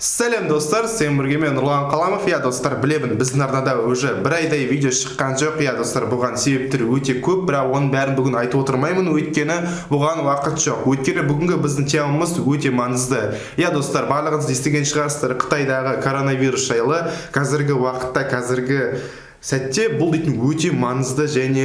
Сәлем достар, сен бірге мен Нұрлан Қаламов. Достар, білемін, біздің арнада уже бір айдай видео шыққан жоқ. Достар, бұған себептер өте көп, бірақ оның бәрін бүгін айтып отырмаймын, өйткені бұған уақыт жоқ. Өйткені бүгінгі біздің темамыз өте маңызды. Достар, барлығыңыз естіген шығарсыздар Қытайдағы коронавирус жайлы. Қазіргі уақытта, қазіргі сәтте бұл дейтін өте маңызды және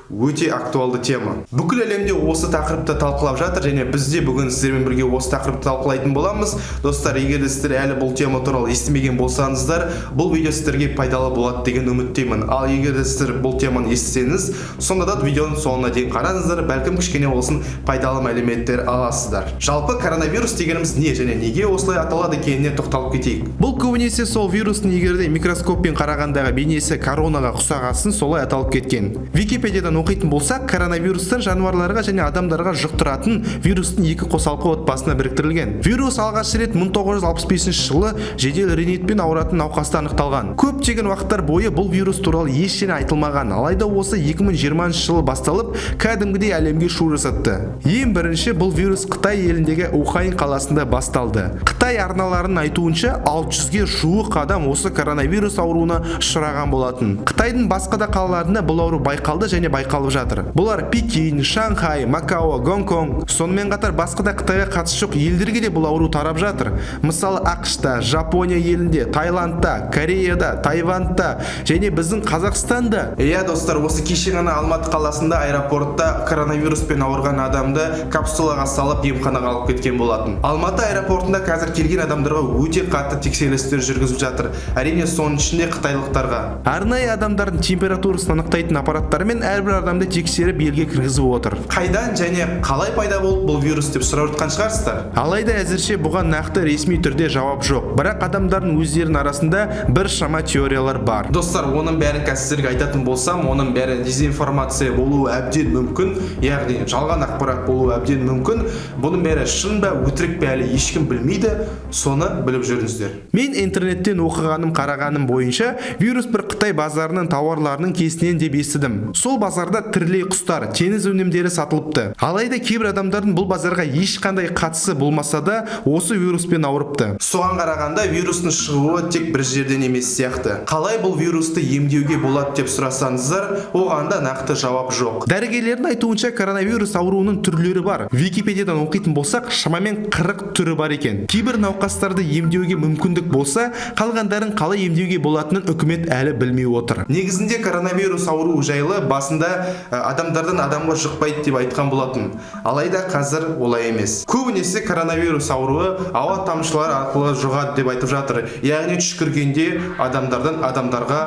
өте актуалды тема. Бүкіл әлемде осы тақырыпты талқылап жатыр, және бізде бүгін сіздермен бірге осы тақырыпты талқылайтын боламыз. Достар, егер сіздер әлі бұл тема туралы естімеген болсаңыздар, бұл видео сіздерге пайдалы болады деген үміттеймін. Ал егер сіздер бұл теманы естісеңіз, сонда да видеоның соңына дейін қараңыздар, бәлкім кішкене болсын пайдалы мәліметтер аласыздар. Жалпы коронавирус дегеніміз не және неге осылай аталады екеніне тоқталып кетейік. Бұл көбінесе сол вирустың егерде микроскоппен қарағандағы бейнесі коронаға ұқсағасын солай аталып кеткен. Википедиядан оқитын болсақ, коронавирустар жануарларға және адамдарға жұқтыратын вирустың екі қосалқы отбасына біріктірілген. Вирус алғаш рет 1965 жылы жедел ринитпен ауыратын науқаста анықталған. Көптеген уақыттар бойы бұл вирус туралы ештеңе айтылмаған, алайда осы 2020 жылы басталып, кәдімгідей әлемге шу жасатты. Ең бірінші бұл вирус Қытай еліндегі Ухань қаласында басталды. Қытай арналарының айтуынша 600-ге жуық адам осы коронавирус ауруына ұшыраған болатын. Қытайдың басқа да қалаларында бұл ауру байқалды және байқалып жатыр. Бұлар Пекин, Шанхай, Макао, Гонконг, сонымен қатар басқа да Қытайға қатысы жоқ елдерге де бұл ауру тарап жатыр. Мысалы ақш-та, Жапония елінде, Таиландта, Кореяда, Тайваньда және біздің Қазақстанда. Достар, осы кеше ғана Алматы қаласында аэропортта коронавируспен ауырған адамды капсулаға салып емханаға алып кеткен болатын. Алматы аэропортында қазір келген адамдарға өте қатты тексерістер жүргізіп жатыр. Әрине соның ішінде қытайлықтарға. Арнайы адамдардың температурасын анықтайтын аппараттармен әрбір адамды тексеріп елге кіргізіп отыр. Қайдан және қалай пайда болып бұл вирус деп сұрап жатқан шығарсыздар. Алайда әзірше бұған нақты ресми түрде жауап жоқ. Бірақ адамдардың өздерінің арасында бір шама теориялар бар. Достар, оның бәрін сіздерге айтатын болсам, оның бәрі дезинформация болуы әбден мүмкін, яғни жалған ақпарат болуы әбден мүмкін. Бұның бәрі шын ба, өтірік пе әлі ешкім білмейді, соны біліп жүріңіздер. Мен интернеттен оқығаным, қарағаным бойынша вирус бір Қытай базарының тауарларының кесінен деп естідім. Сол базарда тірілей құстар, теңіз өнімдері сатылыпты. Алайда кейбір адамдардың бұл базарға ешқандай қатысы болмаса да, осы вируспен ауырыпты. Соған қарағанда вирустың шығуы тек бір жерден емес сияқты. Қалай бұл вирусты емдеуге болады деп сұрасаңыздар, оған да нақты жауап жоқ. Дәрігерлердің айтуынша коронавирус ауруының түрлері бар. Википедиядан оқитын болсақ, шамамен 40 түрі бар екен. Кейбір науқастарды емдеуге мүмкіндік болса, қалғандарын қалай емдеуге болатынын үкімет әлі білмей отыр. Негізінде коронавирус ауруы жайлы басында адамдардан адамға жұқпайды деп айтқан болатын. Алайда қазір олай емес. Көбінесе коронавирус ауруы ауа тамшылары арқылы жұғады деп айтып жатыр. Яғни түшкіргенде адамдардан адамдарға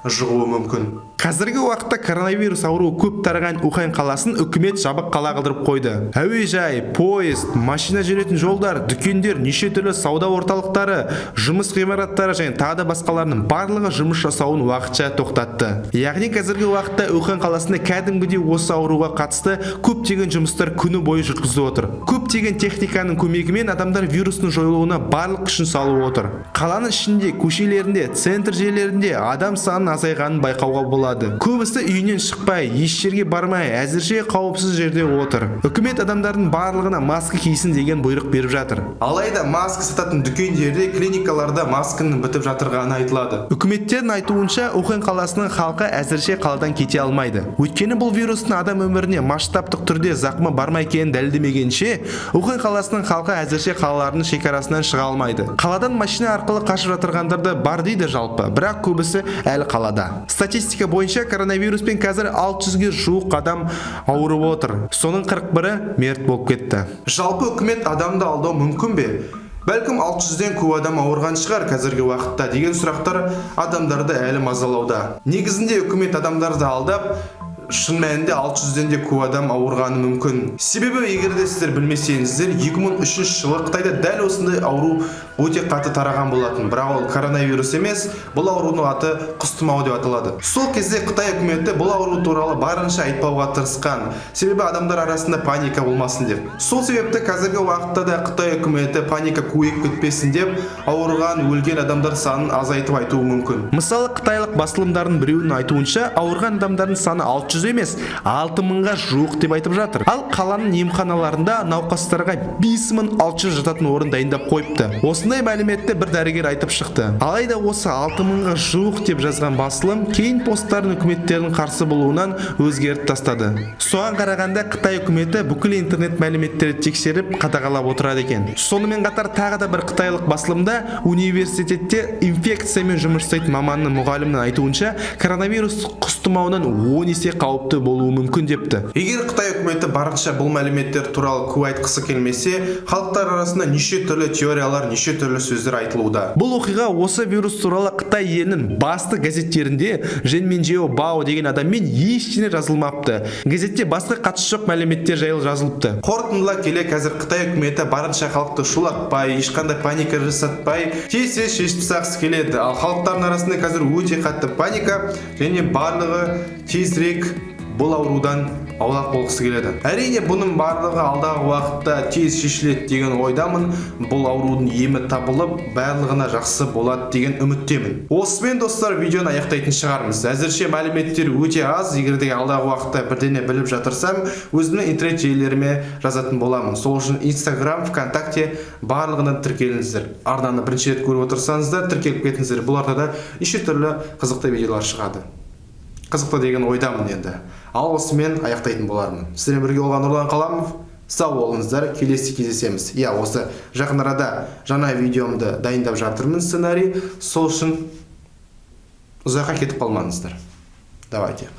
жұғуы мүмкін. Қазіргі уақытта коронавирус ауруы көп тараған Ухань қаласын үкімет жабық қала қылдырып қойды. Әуежай, поезд, машина жүретін жолдар, дүкендер, неше түрлі сауда орталықтары, жұмыс ғимараттары және тағы да басқаларының барлығы жұмыс жасауын уақытша тоқтатты. Яғни қазіргі уақытта Ухань қаласында кәдімгідей осы ауруға қатысты көптеген жұмыстар күні бойы жүргізіліп отыр. Көптеген техниканың көмегімен адамдар вирустың жойылуына барлық күшін салып отыр. Қаланың ішінде, көшелерінде, центр жерлерінде адам санының азайғанын байқауға болады. Көбісі үйінен шықпай, еш жерге бармай, әзірше қауіпсіз жерде отыр. Үкімет адамдардың барлығына маска кисін деген бұйрық беріп жатыр. Алайда маска сататын дүкендерде, клиникаларда масканың бітіп жатырғаны айтылады. Үкіметтердің айтуынша, Ухань қаласының халқы әзірше қаладан кете алмайды. Өйткені бұл вирустың адам өміріне масштабтық түрде зақымы бармай екенін дәлелдемегенше, Ухань қаласының халқы әзірше қалаларының шекарасынан шыға алмайды. Қаладан машина арқылы қашып жатырғандар да бар дейді жалпы, бірақ көбісі әлі қалада. Статистика бойынша коронавируспен қазір 600-ге жуық адам ауырып отыр. Соның 41-і мерт болып кетті. Жалпы үкімет адамды алдау мүмкін бе? Бәлкім 600-ден көп адам ауырған шығар қазіргі уақытта деген сұрақтар адамдарды әлі мазалауда. Негізінде үкімет адамдарды алдап, шын мәнінде 600-ден де көп адам ауырғаны мүмкін. Себебі егерде сіздер білмесеңіздер, 2003 жылы Қытайда дәл осындай ауру өте қатты тараған болатын. Бірақ ол коронавирус емес, бұл аурудың аты құс тұмауы деп аталады. Сол кезде Қытай үкіметі бұл ауру туралы барынша айтпауға тырысқан, себебі адамдар арасында паника болмасын деп. Сол себепті қазіргі уақытта да Қытай үкіметі паника көбейіп кетпесін деп, ауырған, өлген адамдар санын азайтып айтуы мүмкін. Мысалы, қытайлық басылымдардың біреуінің айтуынша, ауырған адамдардың саны 600 600 емес, 6000-ға жуық деп айтып жатыр. Ал қаланың емханаларында науқастарға 5600 жататын орын дайындап қойыпты. Осындай мәліметті бір дәрігер айтып шықты. Алайда осы 6000-ға жуық деп жазған басылым кейін посттардың үкіметтердің қарсы болуынан өзгертіп тастады. Соған қарағанда Қытай үкіметі бүкіл интернет мәліметтерді тексеріп қадағалап отырады екен. Сонымен қатар тағы да бір қытайлық басылымда университетте инфекциямен жұмыс жасайтын маманның мұғалімнің айтуынша коронавирус құс тұмауынан 10 есе қауіпті болуы мүмкін депті. Егер Қытай үкіметі барынша бұл мәліметтер туралы көп айтқысы келмесе, халықтар арасында неше түрлі теориялар, неше түрлі сөздер айтылуда. Бұл оқиға осы вирус туралы Қытай елінің басты газеттерінде Женмен Жео Бао деген адаммен ештеңе жазылмапты. Газетте басқа қатысы жоқ мәліметтер жайлы жазылыпты. Қорытындылай келе, қазір Қытай үкіметі барынша халықты шулатпай, ешқандай паника жасатпай, тез шешіп тастағысы келеді. Ал халықтардың арасында қазір өте қатты паника және барлығы тезірек бұл аурудан аулақ болғысы келеді. Әрине, бұның барлығы алдағы уақытта тез шешіледі деген ойдамын. Бұл аурудың емі табылып, барлығына жақсы болады деген үміттемін. Осымен достар, видеоны аяқтайтын шығармыз. Әзірше мәліметтер өте аз. Егер де алдағы уақытта бірдеңе біліп жатырсам, өзімнің интернет желілеріме жазатын боламын. Сол үшін Instagram, ВКонтакте барлығына тіркеліңіздер. Арнаны бірінші рет көріп отырсаңыздар, тіркеліп кетіңіздер. Бұл арнада неше түрлі қызықты видеолар шығады. Қызықты деген ойдамын енді. Ал осымен аяқтайтын болармын. Сіздермен бірге болған Нұрлан Қаламов. Сау болыңыздар, келесі кездесеміз. Осы жақын арада жаңа видеомды дайындап жатырмын, сценарий. Сол үшін ұзаққа кетіп қалмаңыздар. Давайте.